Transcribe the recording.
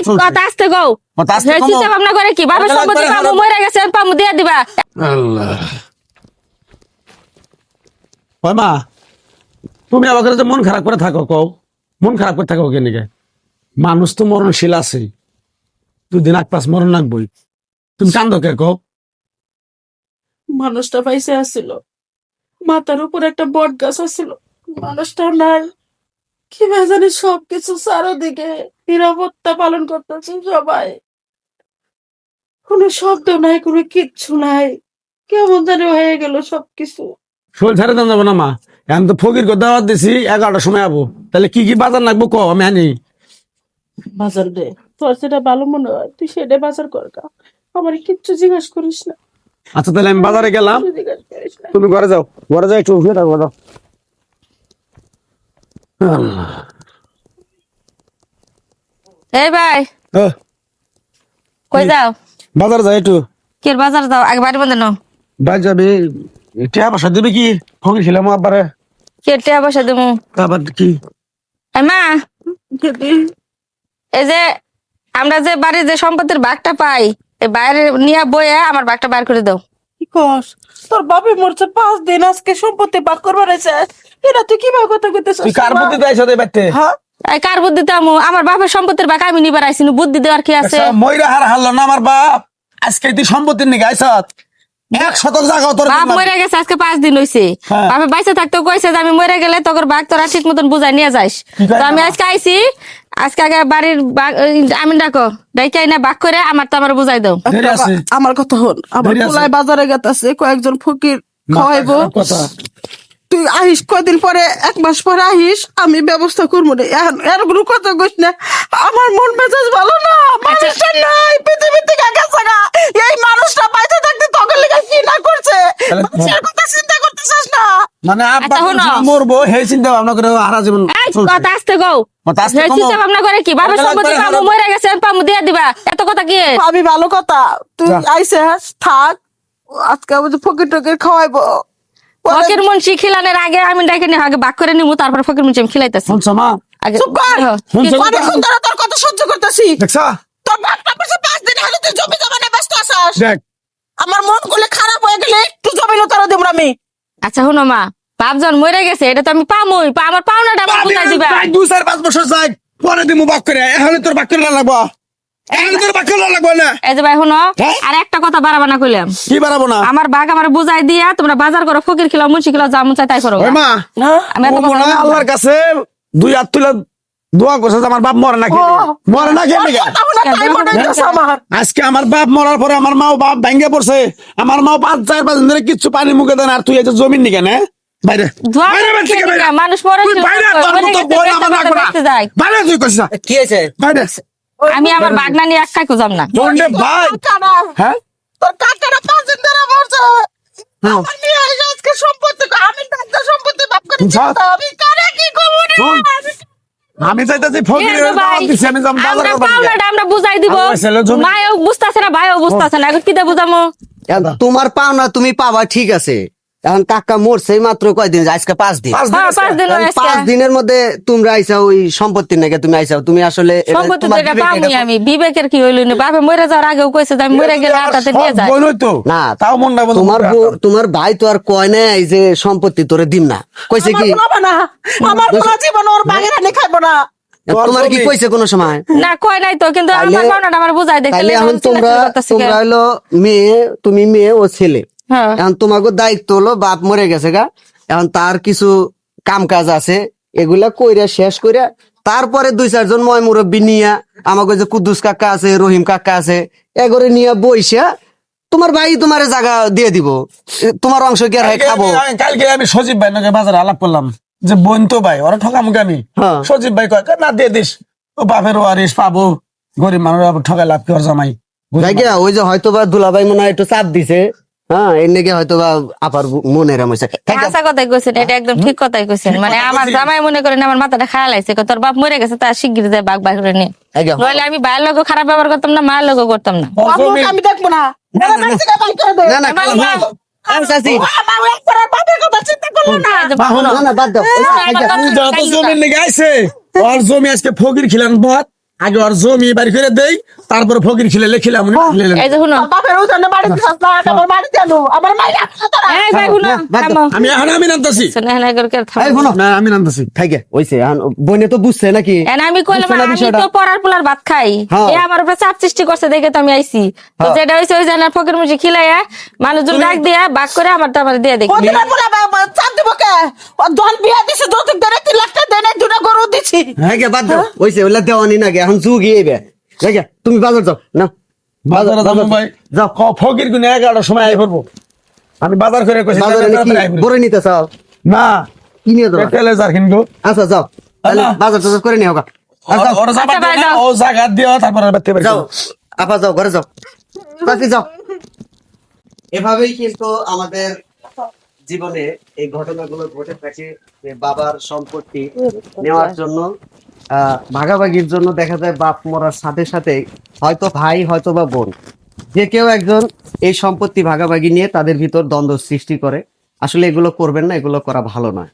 কথা আসতে গো চিন্তা ভাবনা করে কি বাবার সম্পত্তি পামু মরে গেছে পামু দিয়ে দিবা। আল্লাহ ওই মা তুমি আমার কাছে মন খারাপ করে থাকো কও মন খারাপ করে থাকো কেন মানুষ তো মরণশীল আছে দুদিন আগ পাশ মরণ লাগবই তুমি কান্দো কে কও মানুষটা পাইছে আসছিল মাথার উপর একটা বট গাছ আসছিল মানুষটা নাই কি জানি সবকিছু চারদিকে নিরাপত্তা পালন করতেছে সবাই কোনো শব্দ নাই কোনো কিচ্ছু নাই কেমন জানি হয়ে গেল সবকিছু। শরীর ছেড়ে দেন যাবো না মা এখন তো ফকির কথা দাওয়াত দিছি 11টার সময় যাবো তাহলে কি কি বাজার লাগবো কও আমি আনি বাজার দে তোর সেটা ভালো মনে হয় তুই সেটা বাজার কর গা আমার কিচ্ছু জিজ্ঞাসা করিস না আচ্ছা তাহলে আমি বাজারে গেলাম কিচ্ছু জিজ্ঞাসা করিস না। তুমি ঘরে যাও একটু শুয়ে থাকবো দাও আল্লাহ। এই ভাই ও, কই যাও বাজার যাই একটু কে বাজার যাও আগে বাড়ি বন্ধ নাও বাই যাবি টিয়া পয়সা দেবে কি ফকির ছিলাম আবারে কে টাকা পয়সা দেবো আবার কি এই মা এই যে আমরা যে বাড়ির যে সম্পত্তির ভাগটা পাই এই বাইরে নিয়ে বইয়ে আমার ভাগটা বার করে দাও। কি কস তোর বাপে মরছে 5 দিন আজকে সম্পত্তি ভাগ করবার আছে এটা তুই কিভাবে কথা কইতেছিস তুই কার বুদ্ধি দেয়ছ দে বাইতে হ্যাঁ এই কার বুদ্ধি দামু আমার বাপের সম্পত্তির ভাগ আমি নিবার আইছি বুদ্ধি দেওয়ার কি আছে ময়রা হার হারলো না আমার বাপ আজকে তুই সম্পত্তির নিকে আইছত 100 জায়গা তোর বাপ মরে গেছে আজকে 5 দিন হইছে হ্যাঁ। বাপে বাইসে থাকতে কইছে যে আমি মরে গেলে তোর ভাগ তোরা ঠিক মতন বুঝাই নিয়ে যাইস কি কয় তো আমি বাবা? আজকে আইছি আজকে আগে বাড়ির আমি ডাকো ডাইকাই না ভাগ করে আমার তো আমার বুঝাই দাও। ধরে আছে আমার কথা হল আমার ধরে আছে। পোলায় বাজারে গেতাছে কয়েকজন ফকির খাওয়াইবো মাথা খারাপ কথা তুই আহিস কয়দিন পরে 1 মাস পরে আহিস আমি ব্যবস্থা করবো রে এখন এর কোনো কথা কইস না আমার মন মেজাজ ভালো না মানুষটা নাই পৃথিবী থেকে গেছে গা এই মানুষটা বাইরে থাকতে তখন লেগে কি না করছে তাহলে মানুষের কথা চিন্তা করতেছিস না মানে আব্বা আচ্ছা, শোনো। মরবো হে চিন্তা ভাবনা করে হারা জীবন এই চলছে। কথা আসতে গো কথা আস্তে কমো। চিন্তা ভাবনা করে কি বাপের কথা সম্পত্তি লাগবে না, পামু হারাম। মরে গেছে পামু দিয়ে দিবা এত কথা কি আমি ভালো কথা তুই যা। আইসে থাক আজকে আমি ফকির টকির খাওয়াইবো পরে- ফকির মুন্সি খিলানের আগে আমি ডাইকে নিয়ে আগে ভাগ করে নিমু তারপর ফকির মুন্সি আমি খিলাইতাছি শুনছো মা আগে চুপ কর শুনছো অনেক সুন্দর তোর কথা সহ্য করতেছি দেখছা তোর বাপটা পড়ছে 5 দিন হলো তুই জমি জমানে ব্যস্ত আছিস দেখ আমার মন গুলো খারাপ হয়ে গেলে একটু জমি লতারা দেব আমি আচ্ছা শুনো মা বাপজন মরে গেছে এটা তো আমি পামুই আমার পাওনাটা আমার বুঝাই দিবা। 2-4-5 বছর যাই পরে দিমু বাক করে এখন তোর বাক করে লাগবো এখন তোর বাক করে লাগবো না এই যে ভাই শুনো হ্যাঁ? আর একটা কথা বাড়াবা না কইলাম কি বাড়াবো না আমার বাঘ আমার বুঝাই দিয়া তোমরা বাজার করো ফকির খিলাও মুন্সি খিলাও যা মন চাই তাই করো ওই মা আমি এত ও কথা মনে হয় বলবো না। আল্লাহর কাছে 2 হাত তুলে দোয়া করছে যে আমার বাপ মরে না খেয়ে মরে না খেয়ে আমার আজকে আমার বাপ মরার পরে আমার মাও বাপ ভেঙে পড়ছে আমার মাও 5-4 দিন ধরে কিচ্ছু পানি মুখে দেন আর তুই এই যে জমিন নিকে না বাইরে ধোয়া বাইরে বাইরে থেকে বাইরে মানুষ মরে তুই বাইরে তোর মতো বই আমার রাখবো না যায় বাইরে তুই কইছিস না। কি হয়েছে? বাইরে আমি আমার বাগনা নিয়ে একটাই খুঁজাম না বন্ডে ভাই হ্যাঁ তোর কাকারা 5 দিন ধরে মরছে আমার নিয়ে আইসা আজকে সম্পত্তি আমি তাদের সম্পত্তি বাপ করে যা। আমি কারে কি করব রে শোন। আমি চাইতেছি এই ফকিরের যে ভাই, দাওয়াত দিছি আমি যাম বাজার আমরা করব পাওনাটা আমরা বুঝাই দিব আমার ছেলে জমি- মায়ও বুঝতাছে না ভাইও বুঝতাছে না এখন কি দিয়ে বুঝামো তোমার পাওনা তুমি পাবা ঠিক আছে এখন কাকা মরছে মাত্র কয়দিন আজকে 5 দিন 5 দিন হ্যাঁ, আজকে। 5 দিন এখন হয়েছে। 5 দিনের মধ্যে তোমরা আইসা ওই সম্পত্তির নাকি তুমি আইসাও তুমি আসলে এটা সম্পত্তি তোমার যেটা বিবেক পামুই এটা- আমি বিবেকের কি হইল না বাপে মরে যাওয়ার আগেও কইছে যে আমি মরে গেলে আর তাতে নিয়ে যায় বোন হইতো না তাও মন না বন্ধ তোমার ভাই তো আর কয় নাই যে সম্পত্তি তোরে দিম না কইছে কি আমার কোনো জীবন ওর বাগের আনে খাইবো না তোমার কি জমি। কইছে কোনো সময় না কয় নাই তো কিন্তু আমার তাইলে- পাওনাটা আমার বুঝাই দেখতে তাইলে এখন তোমরা হলো মেয়ে তুমি মেয়ে ও ছেলে হ্যাঁ এখন তোমাকে দায়িত্ব হলো বাপ মরে গেছে গা এখন তার কিছু কাম কাজ আছে এগুলা কইরা শেষ কইরা তারপরে 2-4 জন ময় মুরব্বী নিয়া আমাকে যে কুদ্দুস কাকা আছে রহিম কাকা আছে এগরে নিয়া বইসা তোমার ভাই তোমার জায়গা দিয়ে দিব তোমার অংশ কি আর খাবো কালকে আমি সজীব ভাই নাকি বাজারে আলাপ করলাম যে বোন তো ভাই ওরা ঠকামুখি আমি হ্যাঁ। সজীব ভাই কয় না দিয়ে দিস ও বাপের ওয়ারিস পাবো গরিব মানুষ আবার ঠকাই লাভ কি ওর জামাই গরিব ভাই গিয়া ওই যে হয়তো বা দুলাভাই মনে হয় একটু চাপ দিছে হ্যাঁ এর নাকি হয়তো বা আপার মনের হয়েছে হাসা কথাই কইছেন এটা একদম ঠিক কথাই কইছেন মানে কথা আমার কইছি। জামাই মনে করেন আমার মাথাটা খায়া লাইছে তোর বাপ মরে গেছে তার শিগগির যায় বাঘ বাঘ করে নিয়ে নইলে আমি ভাইয়ের লোক খারাপ ব্যবহার করতাম না মায়ের লোক করতাম না ওর জমি আমি দেখবো না এরা বাড়ি থেকে বাইর করে দে। না না আমার মা- চাচি আমার একবার আর বাপের কথা চিন্তা করলো না এই যে বাহন না না বাদ দাও আমার তুমি যত জমি নিয়ে আইছে ওর জমি আজকে ফকির খিলান বাদ আগে ওর জমি বাড়ি করে দেই, তারপরে ফকির খিলে লেখিলাম এই যে শুনো বাপের ওজনে বাড়ি দিছাস না, আমার বাড়ি দেনো, আমার মাইয়া তোরা। এই ভাই শুনো বাদ দাও। থামো আমি নামতাছি শোনো হ্যাঁ করে এই থামো শোনো না আমি নামতাছি থাকে ওইছে বনে তো বুঝছে নাকি এন আমি কইলাম বুঝছে না আমি বিষয়টা? তো পড়ার পোলার ভাত খাই হ্যাঁ। এ আমার উপরে চাপ সৃষ্টি করছে দেখে তো আমি আইছি তো হ্যাঁ। যেটা হইছে ওই জানার ফকির মুজি খিলাইয়া মানুষজন ডাক দিয়া বাক করে আমার দিয়ে দেখি ওদিনের বলে চাপ দিব কে? ও দন বিয়া দিছে, যৌতুক দেনে 3 লাখ টাকা দেনে, 2টা গরু দিছি। হ্যাঁ গে বাদ দাও ওইছে ওইলা দেওয়ানি না গে এখন যুগ ইয়েবে দেখে তুমি বাজার যাও না বাজারে যাবো ভাই, যাও ফকির গুনে 11টার সময় আই পড়বো। আমি বাজার করে কইছি বাজারে তাড়াতাড়ি আই কি পড়বো। বড় নিতে চাও না কি নিয়ে যাও তেলে জার কিনবো। আচ্ছা যাও তাহলে আল্লাহ। বাজার টাজার করে নিও গা আচ্ছা, ওর জামা আচ্ছা, ভাই, দিয়ে না, যাও। ও জায়গা দিও, তারপরে বাড়তে পারি। যাও আপা যাও ঘরে যাও চাচি যাও এভাবেই কিন্তু আমাদের জীবনে এই ঘটনাগুলো ঘটে থাকে যে বাবার সম্পত্তি নেওয়ার জন্য ভাগাভাগির জন্য দেখা যায় বাপ মরার সাথে সাথে হয়তো ভাই হয়তো বা বোন যে কেউ একজন এই সম্পত্তি ভাগাভাগি নিয়ে তাদের ভিতর দ্বন্দ্ব সৃষ্টি করে আসলে এগুলো করবেন না এগুলো করা ভালো নয়